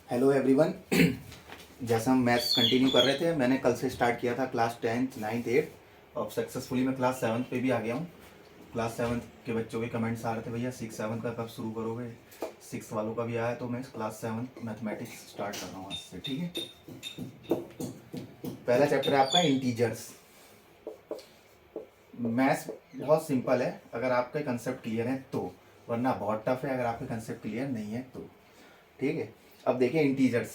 Hello everyone. जैसा हम maths continue कर रहे थे, मैंने कल से स्टार्ट किया था क्लास 10th 9th 8th। और सक्सेसफुली मैं क्लास 7th पे भी आ गया हूँ। क्लास 7th के बच्चों के कमेंट्स आ रहे थे, भैया 6 7 का कब शुरू करोगे। 6 वालों का भी आया, तो मैं क्लास 7th मैथमेटिक्स स्टार्ट कर रहा हूँ आज से। ठीक है, पहला चैप्टर है आपका इंटीजर्स। मैथ्स बहुत सिंपल है अगर आपके कंसेप्ट क्लियर है तो, वरना बहुत टफ है अगर आपके कंसेप्ट क्लियर नहीं है तो। ठीक है, अब देखिए इंटीजर्स।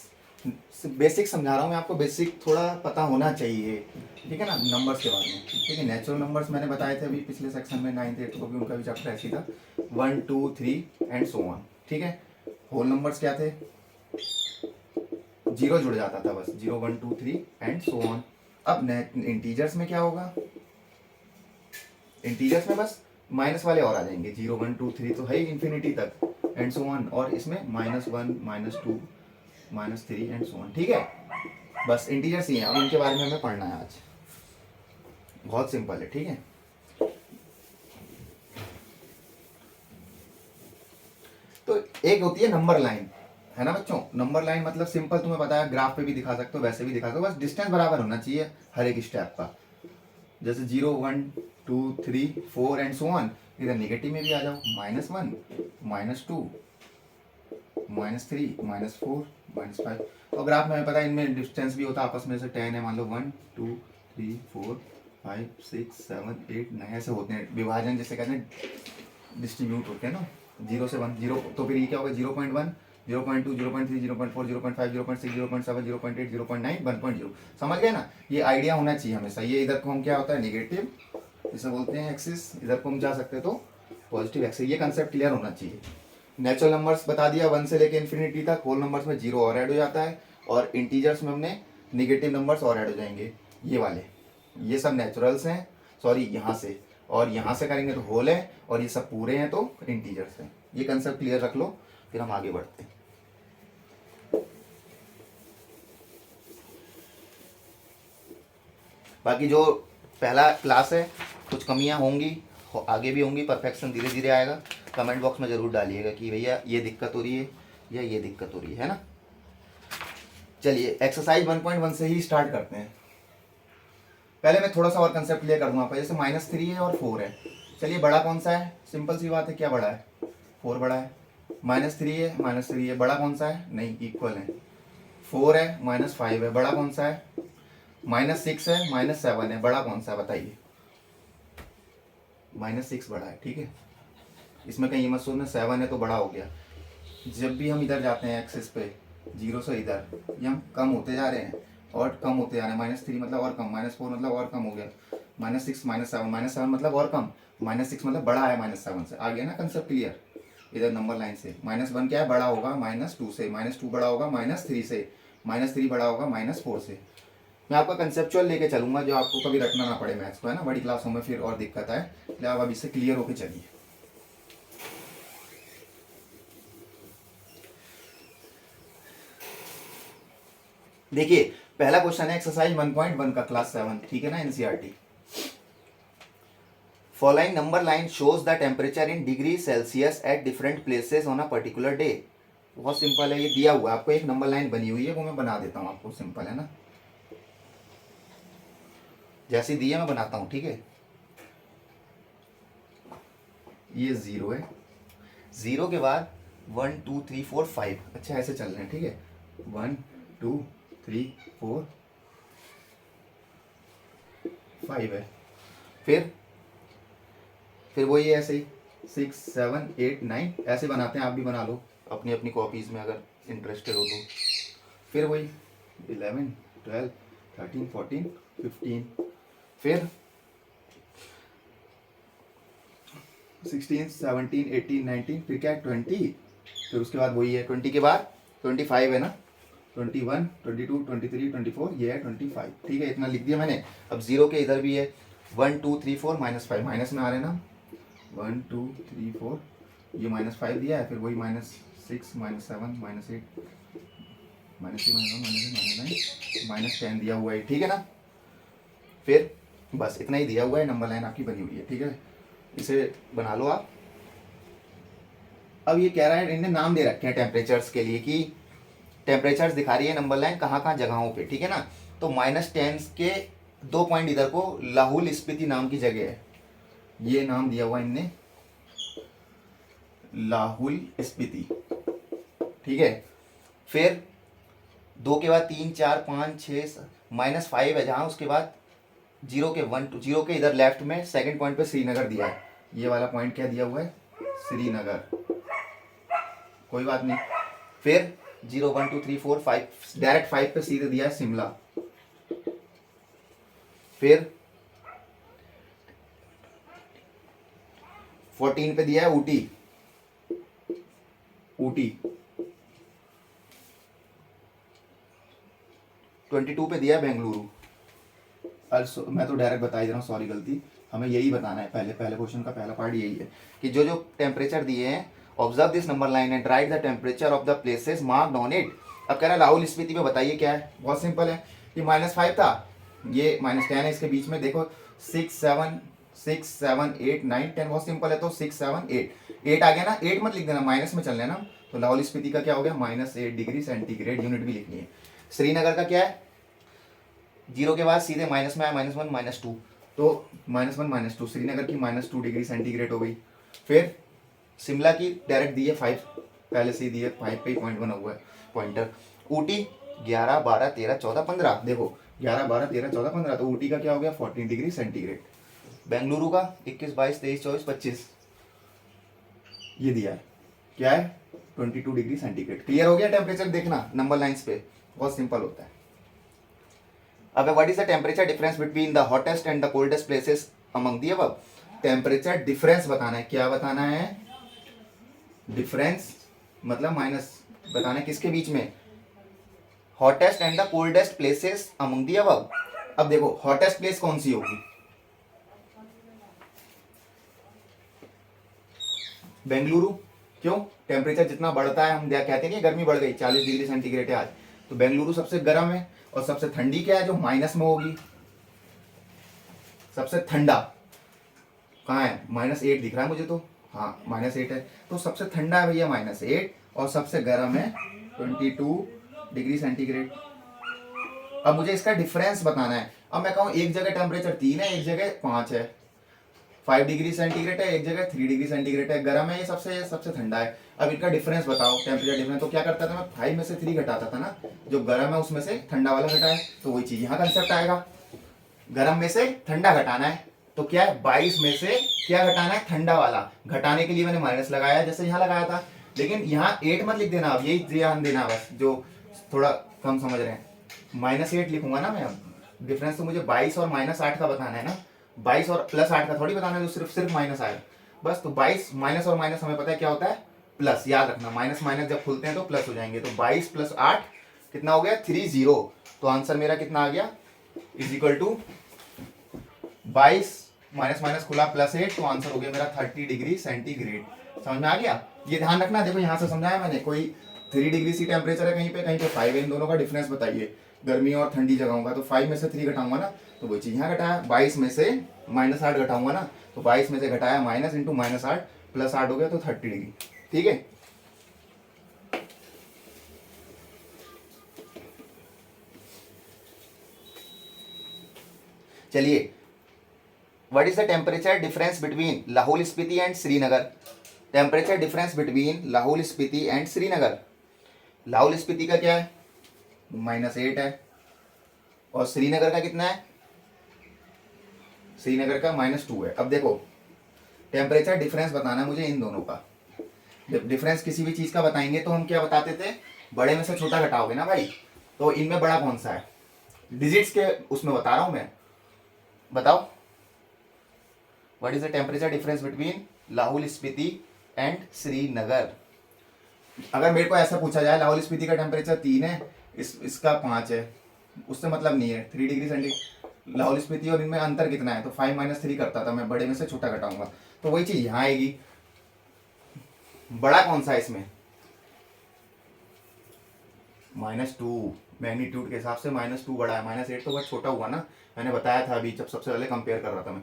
बेसिक समझा रहा हूँ मैं आपको, बेसिक थोड़ा पता होना चाहिए। ठीक है ना, नंबर्स के बारे में। ठीक है, नेचुरल नंबर्स मैंने बताए थे अभी पिछले सेक्शन में, 9th 8th को भी उनका भी चैप्टर ऐसी था, 1 2 3 एंड सो ऑन। ठीक है, होल नंबर्स क्या थे, जीरो जुड़ जाता था बस, 0 1 2 3 एंड सो ऑन। अब इंटीजर्स में क्या होगा, इंटीजर्स में बस माइनस वाले और आ जाएंगे, 0 1 2 3 तो है ही इन्फिनिटी तक एंड सो ऑन, और इसमें -1 -2 -3 एंड सो ऑन। ठीक है, बस इंटीजर्स ही हैं, अब इनके बारे में हमें पढ़ना है आज। बहुत सिंपल है। ठीक है, तो एक होती है नंबर लाइन, है ना बच्चों। नंबर लाइन मतलब सिंपल, तुम्हें पता है, ग्राफ पे भी दिखा सकते हो, वैसे भी दिखा सकते हो, बस डिस्टेंस बराबर होना चाहिए हर एक स्टेप का। जैसे 0 1 2 3 4 एंड सो ऑन, इधर निगेटिव में भी आ जाओ, -1 -2 -3 -4 -5। और ग्राफ में हमें पता है इनमें डिस्टेंस भी होता है आपस में, से 10 है मान लो, 1 2 3 4 5 6 7 8 9 ऐसे होते हैं, विभाजन जिसे कहते हैं, डिस्ट्रीब्यूट होते हैं ना, 0 से 1 0, तो फिर ये क्या होगा, 0.1 0.2 0.3 0.4 0.5 0.6 0.7 0.8 0.9 1.0। समझ गए ना, ये आइडिया होना चाहिए हमेशा। ये इधर को हम क्या होता है, नेगेटिव जिसे बोलते हैं एक्सिस, इधर को हम जा सकते हैं तो पॉजिटिव एक्सिस, ये कंसेप्ट क्लियर होना चाहिए। नेचुरल नंबर्स बता दिया 1 से लेके इन्फिनिटी तक, होल नंबर्स में 0 और ऐड हो जाता है, और इंटीजर्स में हमने निगेटिव नंबर्स और ऐड हो जाएंगे, ये वाले। ये सब नेचुरल्स हैं, सॉरी यहाँ से, और यहाँ से करेंगे तो होल है, और ये सब पूरे हैं तो इंटीजर्स हैं। ये कंसेप्ट क्लियर रख लो, फिर हम आगे बढ़ते हैं। बाकी जो पहला क्लास है, कुछ कमियां होंगी, आगे भी होंगी, परफेक्शन धीरे धीरे आएगा। कमेंट बॉक्स में ज़रूर डालिएगा कि भैया ये दिक्कत हो रही है या ये दिक्कत हो रही है ना। चलिए एक्सरसाइज 1.1 से ही स्टार्ट करते हैं। पहले मैं थोड़ा सा और कंसेप्ट क्लियर कर दूंगा आपको। जैसे -3 है और 4 है, चलिए बड़ा कौन सा है, सिंपल सी बात है, क्या बड़ा है, 4 बड़ा है। -3 है, बड़ा कौन सा है, नहीं इक्वल है। 4 है, -5 है, बड़ा कौन सा है, -6 है, -7 है, बड़ा कौन सा है बताइए। -6 बड़ा है। ठीक है, इसमें कहीं ये मत सोचना 7 है तो बड़ा हो गया। जब भी हम इधर जाते हैं एक्सिस पे, 0 से इधर, ये हम कम होते जा रहे हैं और कम होते जा रहे हैं। -3 मतलब और कम, -4 मतलब और कम हो गया, -6 -7 मतलब और कम, -6 मतलब बड़ा है -7 से। आ गया ना कंसेप्ट क्लियर। इधर नंबर लाइन से -1 क्या है, बड़ा होगा -2 से, -2 बड़ा होगा -3 से, -3 बड़ा होगा -4 से। मैं आपका कंसेप्चुअल लेके चलूंगा, जो आपको कभी रटना ना पड़े मैथ्स को, है ना, बड़ी क्लासों में फिर और दिक्कत आए, इसलिए आप अभी से क्लियर होके चलिए। देखिए पहला क्वेश्चन है एक्सरसाइज 1.1 का, क्लास 7, ठीक है ना, NCERT. Following number line shows the temperature in degree Celsius at different places on a particular day. बहुत सिंपल है, ये दिया हुआ है आपको, एक नंबर लाइन बनी हुई है, वो मैं बना देता हूँ आपको, सिंपल है ना, जैसी दी है मैं बनाता हूँ। ठीक है, ये 0 है, 0 के बाद 1 2 3 4 5, अच्छा ऐसे चल रहे हैं। ठीक है, 1 2 3 4 5 है, फिर वही है ऐसे ही, 6 7 8 9 ऐसे बनाते हैं, आप भी बना लो अपनी अपनी कॉपीज़ में अगर इंटरेस्टेड हो तो। फिर वही 11 12 13 14 15, फिर 16 17 18 19, फिर क्या है 20, फिर उसके बाद वही है 20 के बाद 25 है ना, 21 22 23 24, ये है 25। ठीक है, इतना लिख दिया मैंने। अब 0 के इधर भी है 1 2 3 4 -5, माइनस में आ रहे हैं ना, 1 2 3 4, ये -5 दिया है, फिर वही -6 -7 -8 -3 -1 -9 -10 दिया हुआ है। ठीक है ना, फिर बस इतना ही दिया हुआ है, नंबर लाइन आपकी बनी हुई है। ठीक है, इसे बना लो आप। अब ये कह रहा है, इन्हें नाम दे रखे हैं टेम्परेचर्स के लिए कि टेम्परेचर्स दिखा रही है नंबर लाइन कहाँ कहाँ जगहों पे, ठीक है ना। तो -10 के 2 पॉइंट इधर को लाहौल स्पीति नाम की जगह है, ये नाम दिया हुआ इनने लाहौल स्पीति, ठीक है। फिर 2 के बाद 3 4 5 6 -5 है जहाँ, उसके बाद 0 के 1 2 0 के इधर लेफ्ट में सेकंड पॉइंट पे श्रीनगर दिया है, ये वाला पॉइंट क्या दिया हुआ है, श्रीनगर, कोई बात नहीं। फिर 0 1 2 3 4 5 डायरेक्ट 5 पे सीधे दिया है शिमला। फिर 14 पे दिया है ऊटी, ऊटी 22 पे दिया है बेंगलुरु। मैं तो डायरेक्ट बता ही दे रहा हूँ, सॉरी गलती, हमें यही बताना है, पहले क्वेश्चन का पहला पार्ट यही है कि जो जो टेम्परेचर दिए हैं, observe this number line and right the temperature of the places marked on it. अब कह रहा है लाहौल स्पीति में बताइए क्या है, बहुत सिंपल है, ये -5 था, ये -10 है, इसके बीच में देखो 6 7 8 9 10, बहुत सिंपल है, तो 6 7 8 आ गया ना, 8 मत लिख देना, माइनस में चल लेना, तो लाहौल स्पीति का क्या हो गया -8 डिग्री सेंटीग्रेड, यूनिट भी लिखनी है। श्रीनगर का क्या है, 0 के बाद सीधे माइनस में आया, -1 -2, तो -1 -2 श्रीनगर की -2 डिग्री सेंटीग्रेड हो गई। फिर शिमला की डायरेक्ट दी है 5, पहले से ही दी है 5 पे ही पॉइंट बना हुआ है पॉइंटर। ऊटी 11 12 13 14 15, देखो 11 12 13 14 15, तो ऊटी का क्या हो गया 14 डिग्री सेंटीग्रेड। बेंगलुरु का 21 22 23 24 25, ये दिया है, क्या है 22 डिग्री सेंटीग्रेड। क्लियर हो गया टेम्परेचर, देखना नंबर लाइन्स पे बहुत सिंपल होता है। अब what is the temperature difference between the hottest and the coldest places among the above. Temperature difference बताना है, क्या बताना है, डिफरेंस मतलब माइनस बताना है किसके बीच में, hottest and the coldest places among the above. अब देखो हॉटेस्ट प्लेस कौन सी होगी, बेंगलुरु, क्यों, टेम्परेचर जितना बढ़ता है हम कहते हैं कि गर्मी बढ़ गई, 40 डिग्री सेंटीग्रेड है आज, तो बेंगलुरु सबसे गर्म है, और सबसे ठंडी क्या है जो माइनस में होगी, सबसे ठंडा कहाँ है, -8 दिख रहा है मुझे तो, हाँ -8 है, तो सबसे ठंडा है भैया -8, और सबसे गर्म है 22 डिग्री सेंटीग्रेड। अब मुझे इसका डिफरेंस बताना है, अब मैं कहूँ एक जगह टेम्परेचर 3 है, एक जगह 5 है, 5 डिग्री सेंटीग्रेड है, एक जगह 3 डिग्री सेंटीग्रेड है, गर्म है ये सबसे ठंडा है। अब इनका डिफरेंस बताओ, टेम्परेचर डिफरेंस, तो क्या करता था मैं 5 में से 3 घटाता था ना, जो गर्म है उसमें से ठंडा वाला घटाए, तो वही चीज यहाँ कंसेप्ट आएगा, गर्म में से ठंडा घटाना है, तो क्या है 22 में से क्या घटाना है, ठंडा वाला, घटाने के लिए मैंने माइनस लगाया जैसे यहाँ लगाया था, लेकिन यहाँ 8 मत लिख देना, अब यही ध्यान देना बस, जो थोड़ा कम समझ रहे हैं, -8 लिखूंगा ना मैं, अब डिफरेंस तो मुझे 22 और -8 का बताना है ना, 22 और +8 का थोड़ी बताना है जो सिर्फ माइनस आएगा, बस। तो 22 माइनस और माइनस हमें पता है क्या होता है, प्लस, याद रखना, माइनस माइनस जब खुलते हैं तो प्लस हो जाएंगे, तो 22 + 8 कितना हो गया 30, तो आंसर मेरा कितना आ गया, = 22 माइनस माइनस खुला +8, तो आंसर हो गया मेरा 30 डिग्री सेंटीग्रेड। समझ में आ गया, ये ध्यान रखना, देखो यहाँ से समझाया मैंने, कोई 3 डिग्री सी टेम्परेचर है कहीं पे 5 है, इन दोनों का डिफरेंस बताइए गर्मी और ठंडी जगहों का, तो 5 में से 3 घटाऊंगा ना, तो वही चीज यहाँ घटाया, 22 में से -8 घटाऊंगा ना, तो 22 में से घटाया माइनस इंटू -8 +8 हो गया, तो 30 डिग्री, ठीक है। चलिए, what is the temperature difference between Lahaul Spiti and Srinagar. Temperature difference between Lahaul Spiti and Srinagar, Lahaul Spiti का क्या है -8 है, और श्रीनगर का कितना है, श्रीनगर का -2 है। अब देखो टेम्परेचर डिफरेंस बताना है मुझे इन दोनों का, जब डिफरेंस किसी भी चीज का बताएंगे तो हम क्या बताते थे, बड़े में से छोटा घटाओगे ना भाई, तो इनमें बड़ा कौन सा है, डिजिट्स के उसमें बता रहा हूं मैं, बताओ what is the temperature difference between Lahaul Spiti and Srinagar. अगर मेरे को ऐसा पूछा जाए लाहौल स्पीति का टेम्परेचर 3 है, इसका 5 है, उससे मतलब नहीं है, 3 डिग्री सेंटीग्रेड लाहौल स्पीति और इनमें अंतर कितना है, तो 5 - 3 करता था मैं, बड़े में से छोटा घटाऊंगा, तो वही चीज यहाँ आएगी, बड़ा कौन सा है इसमें, -2, मैग्नीट्यूड के हिसाब से -2 बड़ा है, -8 तो बहुत छोटा हुआ ना, मैंने बताया था अभी जब सबसे पहले कंपेयर कर रहा था मैं,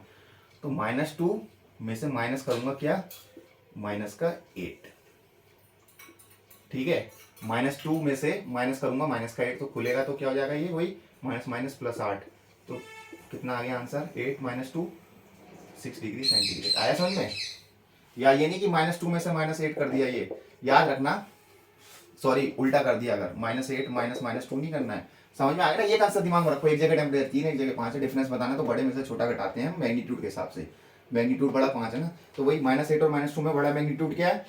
तो -2 में से माइनस करूंगा क्या, -8, ठीक है। -2 में से माइनस करूंगा, माइनस का 8 तो खुलेगा, तो क्या हो जाएगा ये वही माइनस माइनस प्लस 8, तो कितना आ गया आंसर 8 - 2 6 डिग्री सेंटीग्रेड। आया समझ में? या ये नहीं कि -2 में से -8 कर दिया, ये याद रखना, सॉरी उल्टा कर दिया, अगर -8 माइनस -2 नहीं करना है। समझ में आ गया? ये कंसेप्ट दिमाग में रखो, एक जगह टेम्परेचर 3 एक जगह 5 है, डिफरेंस बताना तो बड़े में से छोटा घटाते हैं मैग्नीट्यूड के हिसाब से, मैग्नीट्यूड बड़ा 5 है ना, तो वही -8 और -2 में बड़ा मैग्नीट्यूड क्या है,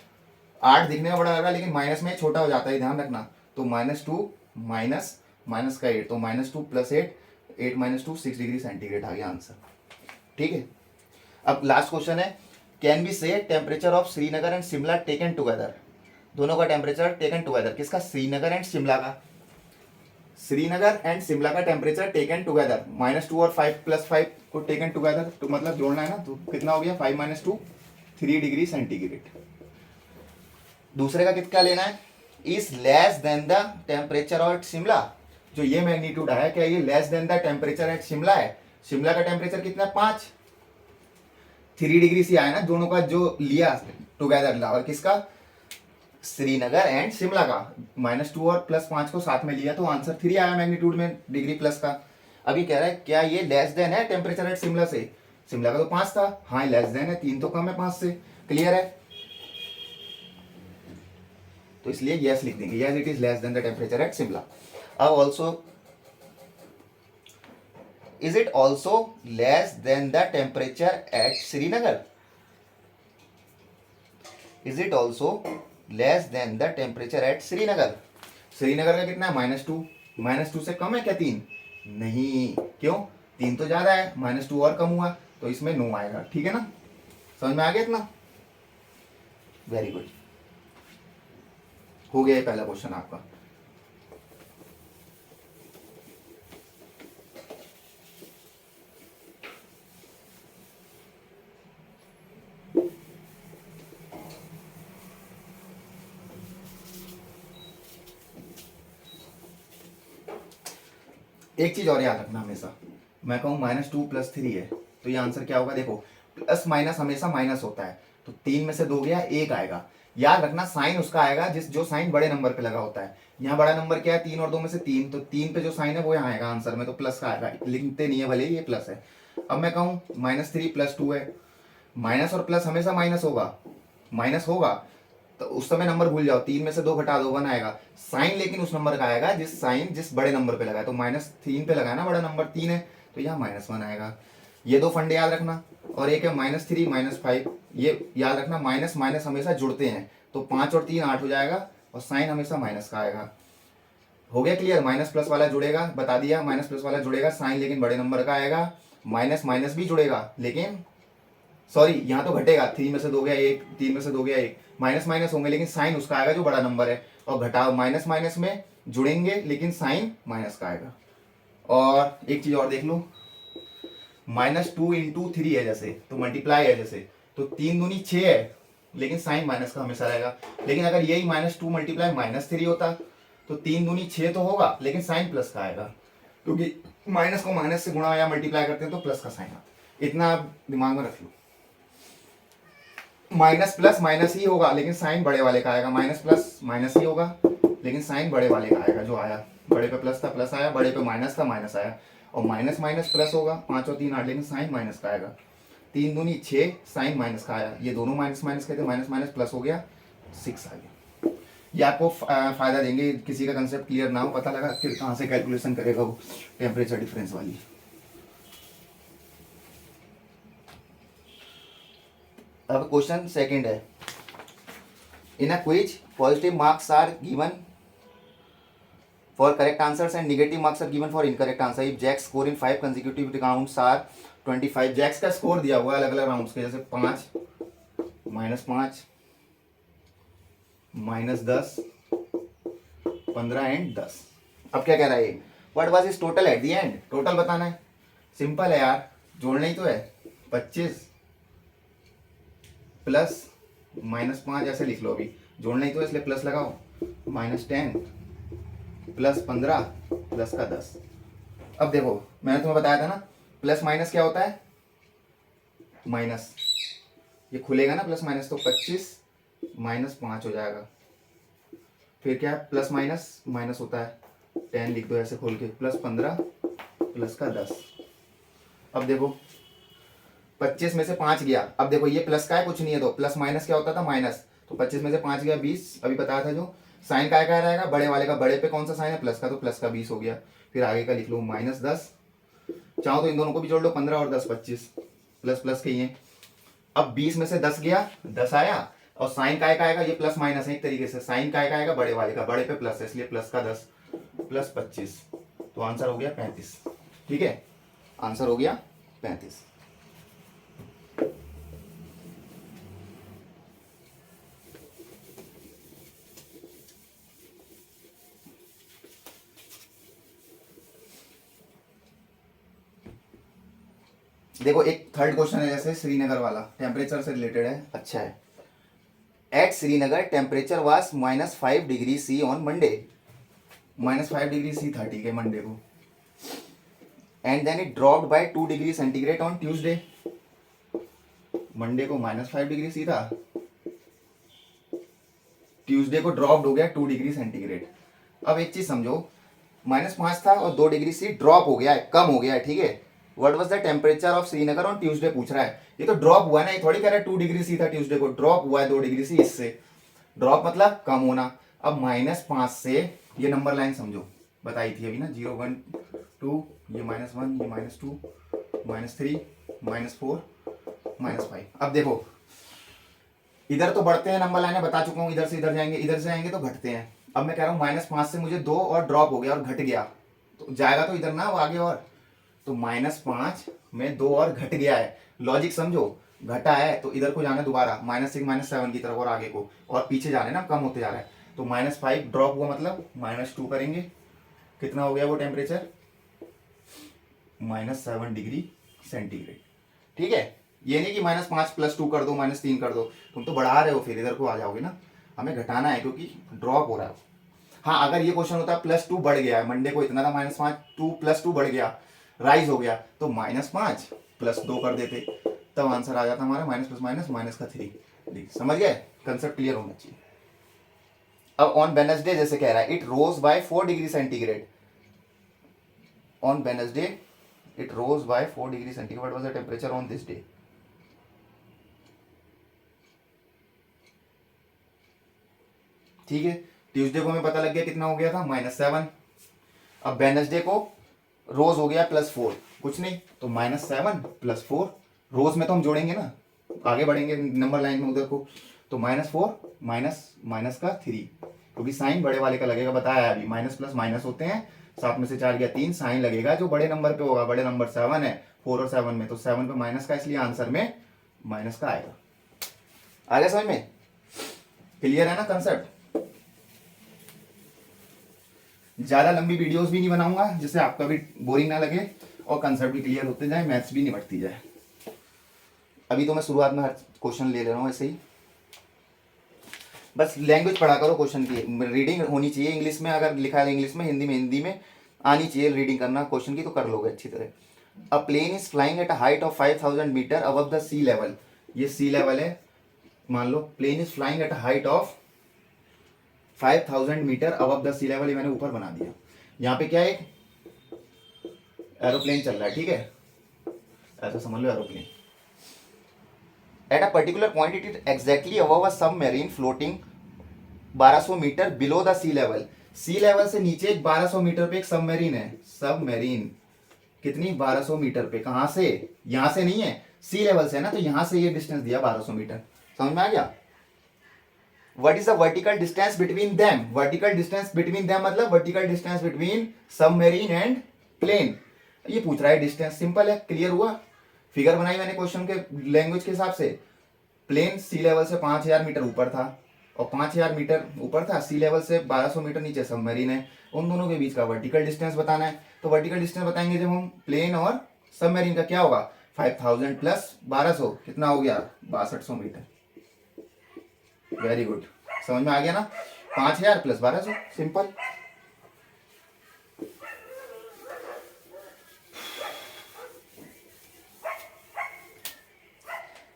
8 दिखने में बड़ा लगा लेकिन माइनस में छोटा हो जाता है, ध्यान रखना। तो -2 माइनस माइनस का 8, तो -2 + 8 8 - 2 6 डिग्री सेंटीग्रेड आ गया आंसर। ठीक है, अब लास्ट क्वेश्चन है, कैन बी से temperature of Srinagar and Shimla taken together, दोनों का टेम्परेचर टेकन टुगेदर, किसका, श्रीनगर एंड शिमला का, श्रीनगर एंड शिमला का टेम्परेचर टेकन टुगेदर, -2 और 5 + 5 को टेकन टुगेदर, तो मतलब जोड़ना है ना, तो कितना हो गया 5 - 2 3 डिग्री सेंटीग्रेड। दूसरे का कितना लेना है, is less than the temperature of Shimla, जो ये मैग्नीट्यूड है क्या ये less than the temperature at Shimla है, शिमला का टेम्परेचर कितना है 5, 3 डिग्री से आया ना, दोनों का जो लिया टुगेदर, और किसका, श्रीनगर एंड शिमला का, -2 और +5 को साथ में लिया तो आंसर 3 आया मैग्नीट्यूड में डिग्री प्लस का। अभी कह रहा है क्या ये लेस देन है टेम्परेचर एट शिमला से, शिमला का तो 5 था, हाँ लेस देन है, 3 तो कम है 5 से, क्लियर है, तो इसलिए यस लिख देंगे, yes it is less than the temperature at Shimla. अब also is it also less than the temperature at Srinagar, is it also less than the temperature at Srinagar, Srinagar का कितना है -2, -2 से कम है क्या 3, नहीं, क्यों, 3 तो ज्यादा है, -2 और कम हुआ तो इसमें नो आएगा, ठीक है ना, समझ में आ गया इतना, वेरी गुड, हो गया ये पहला क्वेश्चन आपका। एक चीज और याद रखना हमेशा, मैं कहूँ -2 + 3 है तो ये आंसर क्या होगा, देखो प्लस माइनस हमेशा माइनस होता है, तो 3 में से 2 गया 1 आएगा, याद रखना साइन उसका आएगा जिस जो साइन बड़े नंबर पे लगा होता है, यहाँ बड़ा नंबर क्या है 3 और 2 में से 3, तो 3 पे जो साइन है वो यहाँ आएगा आंसर में, तो प्लस का आएगा, लिखते नहीं है भले ही ये प्लस है। अब मैं कहूँ -3 + 2 है, माइनस और प्लस हमेशा माइनस होगा, माइनस होगा तो उस समय नंबर भूल जाओ, 3 में से 2 घटा दो 1 आएगा, साइन लेकिन उस नंबर का आएगा जिस साइन जिस बड़े नंबर पे लगा है, तो -3 पे लगा ना, बड़ा नंबर 3 है तो यहाँ -1 आएगा, ये 2 फंडे याद रखना। और एक है -3 - 5, ये याद रखना, माइनस माइनस हमेशा जुड़ते हैं, तो 5 और 3 8 हो जाएगा, और साइन हमेशा माइनस का आएगा, हो गया क्लियर, माइनस प्लस वाला जुड़ेगा, बता दिया, माइनस प्लस वाला जुड़ेगा, साइन लेकिन बड़े नंबर का आएगा, माइनस माइनस भी जुड़ेगा लेकिन सॉरी यहाँ तो घटेगा, 3 में से 2 गया 1, 3 में से 2 गया 1, माइनस माइनस होंगे लेकिन साइन उसका आएगा जो बड़ा नंबर है, और घटाओ माइनस माइनस में जुड़ेंगे लेकिन साइन माइनस का आएगा। और एक चीज और देख लो, -2 × 3 है जैसे, तो मल्टीप्लाई है जैसे, तो 3 दूनी 6 है लेकिन साइन माइनस का हमेशा रहेगा, लेकिन अगर यही -2 × -3 होता तो 3 दूनी 6 तो होगा लेकिन साइन प्लस का आएगा, क्योंकि माइनस को माइनस से गुणा या मल्टीप्लाई करते हैं तो प्लस का साइन आता, इतना आप दिमाग में रख लो, माइनस प्लस माइनस ही होगा लेकिन साइन बड़े वाले का आएगा, माइनस प्लस माइनस ही होगा लेकिन साइन बड़े वाले का आएगा, जो आया बड़े पे प्लस था प्लस आया, बड़े पे माइनस था माइनस आया, और माइनस माइनस प्लस होगा, 5 और 3 8 लेकिन साइन माइनस का आएगा, 3 दूनी 6 साइन माइनस का आया, ये दोनों माइनस माइनस कहते, माइनस माइनस प्लस हो गया 6 आ गया। ये आपको फायदा देंगे, किसी का कंसेप्ट क्लियर ना हो, पता लगा फिर कहाँ से कैलकुलेशन करेगा वो टेम्परेचर डिफरेंस वाली। अब क्वेश्चन सेकंड है, in a quiz positive marks are given for correct answers and negative marks are given for incorrect answer if Jack's score in 5 consecutive rounds are 25, Jack's का score दिया हुआ है अलग अलग rounds के, जैसे 5 -5 -10 15 एंड 10। अब क्या कह रहा है ये, what was is total at the end, total बताना है, सिंपल है यार, जोड़ना ही तो है, 25 प्लस -5 ऐसे लिख लो, अभी जोड़ना ही तो है इसलिए प्लस लगाओ, -10 प्लस 15 प्लस का 10। अब देखो मैंने तुम्हें बताया था ना, प्लस माइनस क्या होता है, माइनस, ये खुलेगा ना प्लस माइनस, तो 25 - 5 हो जाएगा, फिर क्या है, प्लस माइनस माइनस होता है, 10 लिख दो ऐसे खोल के, +15 प्लस का 10। अब देखो 25 में से 5 गया, अब देखो ये प्लस का है कुछ नहीं है, तो प्लस माइनस क्या होता था, माइनस, तो 25 में से 5 गया 20, अभी बताया था जो साइन का रहेगा, बड़े वाले का, बड़े पे कौन सा साइन है, प्लस का, तो प्लस का 20 हो गया। फिर आगे का लिख लो -10, चाहो तो इन दोनों को भी जोड़ लो, 15 और 10 25, प्लस प्लस के ही है। अब 20 में से 10 गया, 10 आया, और साइन का आएगा, ये प्लस माइनस है एक तरीके से, साइन का आएगा बड़े वाले का, बड़े पे प्लस है इसलिए प्लस का 10 प्लस 25, तो आंसर हो गया 35। ठीक है, आंसर हो गया 35। देखो एक थर्ड क्वेश्चन है, जैसे श्रीनगर वाला, टेम्परेचर से रिलेटेड है, अच्छा है। At Srinagar temperature was -5 degree C on Monday, -5 degree C था, ठीक है, मंडे को, and then it dropped by 2 degree centigrade on Tuesday. Monday को -5 डिग्री C था, ट्यूसडे को ड्रॉप्ड हो गया 2 डिग्री सेंटीग्रेड। अब एक चीज समझो, -5 था और 2 डिग्री C ड्रॉप हो गया है, कम हो गया है, ठीक है। What was the temperature of Srinagar on Tuesday पूछ रहा है, ये तो ड्रॉप हुआ ना, ये थोड़ी कह रहा है 2 डिग्री C था ट्यूसडे को, ड्रॉप हुआ है 2 डिग्री C, इससे ड्रॉप मतलब कम होना। अब -5 से ये नंबर लाइन समझो, बताई थी अभी ना, 0 1 2, ये -1, ये -2, -3, -4, -5। अब देखो इधर तो बढ़ते हैं नंबर लाइनें, बता चुका हूँ, इधर से इधर जाएंगे, इधर से जाएंगे तो घटते हैं। अब मैं कह रहा हूँ -5 से मुझे 2 और ड्रॉप हो गया और घट गया, तो जाएगा तो इधर ना वो आगे, और तो -5 में 2 और घट गया है, लॉजिक समझो, घटा है तो इधर को जाना दोबारा -6 -7 की तरफ और आगे को, और पीछे जाने ना, कम होते जा रहा है, तो -5 ड्रॉप हुआ मतलब -2 करेंगे, कितना हो गया वो टेम्परेचर, -7 डिग्री सेंटीग्रेड। ठीक है, ये नहीं कि -5 + 2 कर दो, -3 कर दो, तुम तो बढ़ा रहे हो, फिर इधर को आ जाओगे ना, हमें घटाना है क्योंकि ड्रॉप हो रहा है। हाँ, अगर ये क्वेश्चन होता है +2 बढ़ गया है, मंडे को इतना था -5, 2 + 2 बढ़ गया, राइज हो गया, तो -5 + 2 कर देते, तब आंसर आ जाता हमारा -+- समझ गए, कंसेप्ट क्लियर होना चाहिए। अब ऑन वेडनेसडे जैसे कह रहा है, it rose by 4 degree centigrade, on Wednesday it rose by 4 degree centigrade, what was the temperature on this day. ठीक है, ट्यूसडे को हमें पता लग गया कितना हो गया था, -7। अब वेडनेसडे को रोज हो गया +4, कुछ नहीं, तो -7 + 4, रोज में तो हम जोड़ेंगे ना, आगे बढ़ेंगे नंबर लाइन में उधर को, तो -4 माइनस का 3, क्योंकि साइन बड़े वाले का लगेगा, बताया अभी, माइनस प्लस माइनस होते हैं, 7 में से 4 गया 3, साइन लगेगा जो बड़े नंबर पे होगा, बड़े नंबर 7 है, 4 और 7 में, तो 7 पे माइनस का, इसलिए आंसर में माइनस का आएगा। आ गया समझ में, क्लियर है ना कंसेप्ट। ज्यादा लंबी वीडियोस भी नहीं बनाऊंगा जिससे आपका भी बोरिंग ना लगे और कंसेप्ट भी क्लियर होते जाए, मैथ्स भी निपटती जाए। अभी तो मैं शुरुआत में हर क्वेश्चन ले रहा हूँ ऐसे ही, बस लैंग्वेज पढ़ा करो क्वेश्चन की, रीडिंग होनी चाहिए इंग्लिश में, अगर लिखा है इंग्लिश में, हिंदी में आनी चाहिए रीडिंग करना क्वेश्चन की, तो कर लोगे अच्छी तरह। A plane is flying at a height of 5000 metre above the sea level, ये सी लेवल है, मान लो plane is flying at a height of 5000 metre above the sea level, ये मैंने ऊपर बना दिया, यहाँ पे क्या है, एरोप्लेन चल रहा है, ठीक है, ऐसा समझ लो aeroplane. At a particular point it is exactly above a submarine floating 1200 metre below the sea level, sea level से नीचे 1200 मीटर पे एक सबमरीन है, सबमरीन कितनी 1200 मीटर पे, कहां से, यहां से नहीं है, सी लेवल से है ना, तो यहां से ये डिस्टेंस दिया 1200 मीटर, समझ में आ गया। What is the vertical distance between them, vertical distance between them मतलब vertical distance between submarine and plane, ये पूछ रहा है डिस्टेंस, सिंपल है, क्लियर हुआ, फिगर बनाई मैंने क्वेश्चन के लैंग्वेज के हिसाब से, प्लेन सी लेवल से 5000 मीटर ऊपर था और 5000 मीटर ऊपर था, सी लेवल से 1200 मीटर नीचे सबमरीन है, उन दोनों के बीच का वर्टिकल डिस्टेंस बताना है, तो वर्टिकल डिस्टेंस बताएंगे जब हम प्लेन और सबमरीन का, क्या होगा 5000 + 1200 कितना हो गया 6200 मीटर। वेरी गुड, समझ में आ गया ना, 5000 + 1200, सिंपल।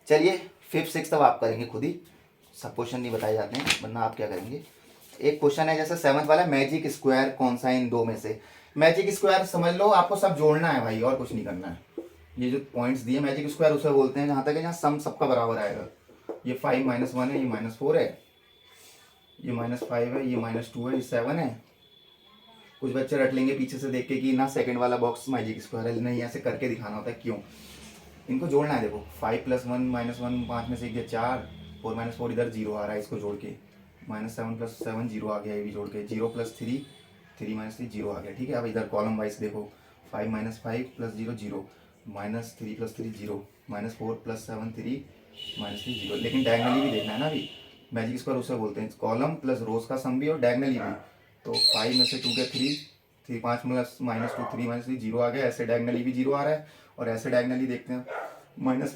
चलिए 5th 6th तब आप करेंगे खुद ही, सब क्वेश्चन नहीं बताए जाते हैं, वरना आप क्या करेंगे, एक क्वेश्चन है जैसे 7th वाला, मैजिक स्क्वायर कौन सा इन दो में से। मैजिक स्क्वायर समझ लो आपको सब जोड़ना है भाई, और कुछ नहीं करना है। ये जो पॉइंट्स दिए मैजिक स्क्वायर उसे बोलते हैं जहाँ तक है जहाँ सम सबका बराबर आएगा। ये 5 -1 है, ये -4 है, ये -5 है, ये -2 है, ये 7 है। कुछ बच्चे रट लेंगे पीछे से देख के कि ना सेकंड वाला बॉक्स मैजिक स्क्वायर है, नहीं ऐसे करके दिखाना होता है। क्यों, इनको जोड़ना है। देखो 5 + 1 -1, 5 में से 1 4, 4 - 4 इधर 0 आ रहा है, इसको जोड़ के -7 + 7 0 आ गया, ये भी जोड़ के 0 + 3 3 - 3 0 आ गया। ठीक है, अब इधर कॉलम वाइज देखो 5 - 5 + 0 0, -3 + 3 0, -4 + 7 3, -3 0। लेकिन डायगनली भी देखना है ना, अभी मैजिक स्क्वायर उसे बोलते हैं कॉलम प्लस रोज का सम भी और डायगनली भी। तो 5 में से 2 के 3, 5 + -2 3 - 3 0 आ गया। ऐसे डायगनली भी 0 आ रहा है, और ऐसे डायगनली देखते हैं माइनस,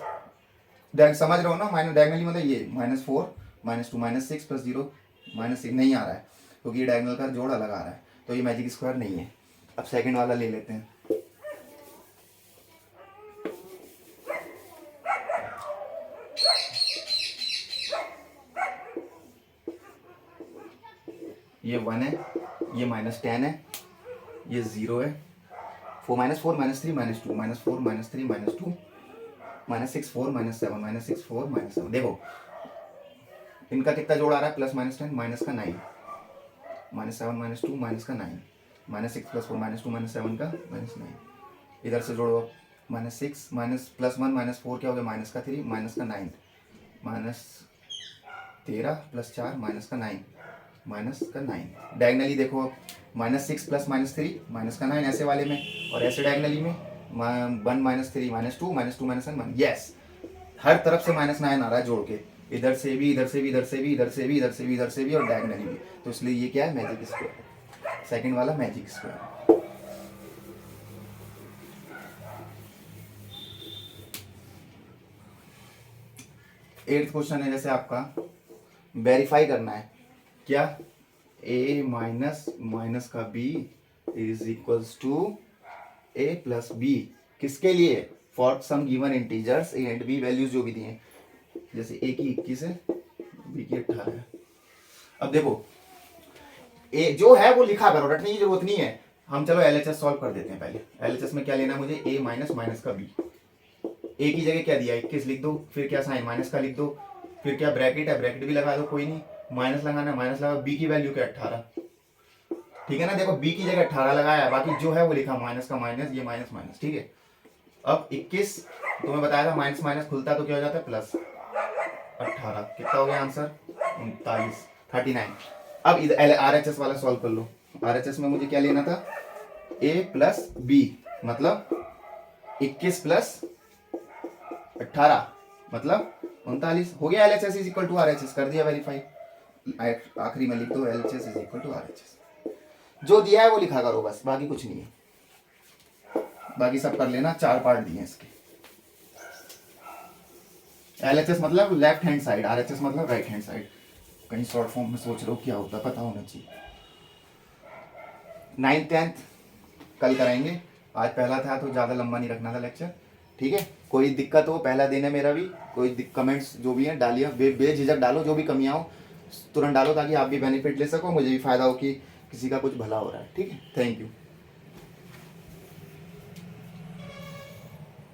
समझ रहे हो ना, माइनस डायगनली मतलब ये -4 -2 -6 + 0 -6 नहीं आ रहा है, क्योंकि ये डायगनल का जोड़ अलग आ रहा है, तो ये मैजिक स्क्वायर नहीं है। अब सेकंड वाला ले लेते हैं। ये 1 है, ये -10 है, ये 0 है, 4 -4 -3 -2 -4 -3 -2 -6 4 -7 -6 4 -7। देखो इनका कितना जोड़ आ रहा है, +-10 माइनस का 9, -7 -2 माइनस का 9, -6 + 4 -2 -7 का -9। इधर से जोड़ो -6 +1 -4 क्या हो गया, माइनस का 3 माइनस का 9, -13 + 4 माइनस का 9 माइनस का 9। डायगनली देखो -6 + -3 माइनस का 9 ऐसे वाले में, और ऐसे डायगनली में 1 -3 -2 -2 -7 यस, हर तरफ से -9 आ रहा है जोड़ के, इधर से भी इधर से भी इधर से भी इधर से भी इधर से भी इधर से भी और डायगनली भी। तो इसलिए ये क्या है, मैजिक स्क्वायर, सेकंड वाला मैजिक स्क्वायर। 8th क्वेश्चन है जैसे आपका, वेरीफाई करना है क्या, a माइनस का b is equals to a + b, किसके लिए, for some given integers a and b, values जो भी दिए हैं, जैसे a की 21 है, b की 18 है। अब देखो ए जो है वो लिखा करो, रटने की जरूरत नहीं है। हम चलो एलएचएस सॉल्व कर देते हैं पहले। एलएचएस में क्या लेना है मुझे, a माइनस का b। ए की जगह क्या दिया 21 लिख दो, फिर क्या साइन माइनस का लिख दो, फिर क्या ब्रैकेट है ब्रैकेट भी लगा दो, कोई नहीं, माइनस लगाना है माइनस लगा, बी की वैल्यू क्या 18, ठीक है ना। देखो बी की जगह 18 लगाया, बाकी जो है वो लिखा माइनस का माइनस, ये माइनस माइनस, ठीक है। अब 21 तुम्हें बताया था माइनस माइनस खुलता तो क्या हो जाता है +18, कितना हो गया आंसर 39 39। अब इधर आरएचएस वाला सॉल्व कर लो। आरएचएस में मुझे क्या लेना था, a + b मतलब 21 + 18 मतलब 39 हो गया। LHS is equal to RHS कर दिया वेरीफाई। आखिरी में लिख दो LHS is equal to RHS, जो दिया है वो लिखा करो बस, बाकी कुछ नहीं है, बाकी सब कर लेना। 4 पार्ट दिए हैं इसके। LHS मतलब लेफ्ट हैंड साइड, RHS मतलब राइट हैंड साइड। कहीं शॉर्ट फॉर्म में सोच रहे हो क्या होता, पता होना चाहिए। 9th 10th कल कराएंगे, आज पहला था तो ज़्यादा लंबा नहीं रखना था लेक्चर, ठीक है। कोई दिक्कत हो पहला दिन है मेरा भी, कोई कमेंट्स जो भी हैं डालिए, बेझिझक डालो, जो भी कमियाँ हो तुरंत डालो, ताकि आप भी बेनिफिट ले सको, मुझे भी फायदा हो कि किसी का कुछ भला हो रहा है, ठीक है। Thank you.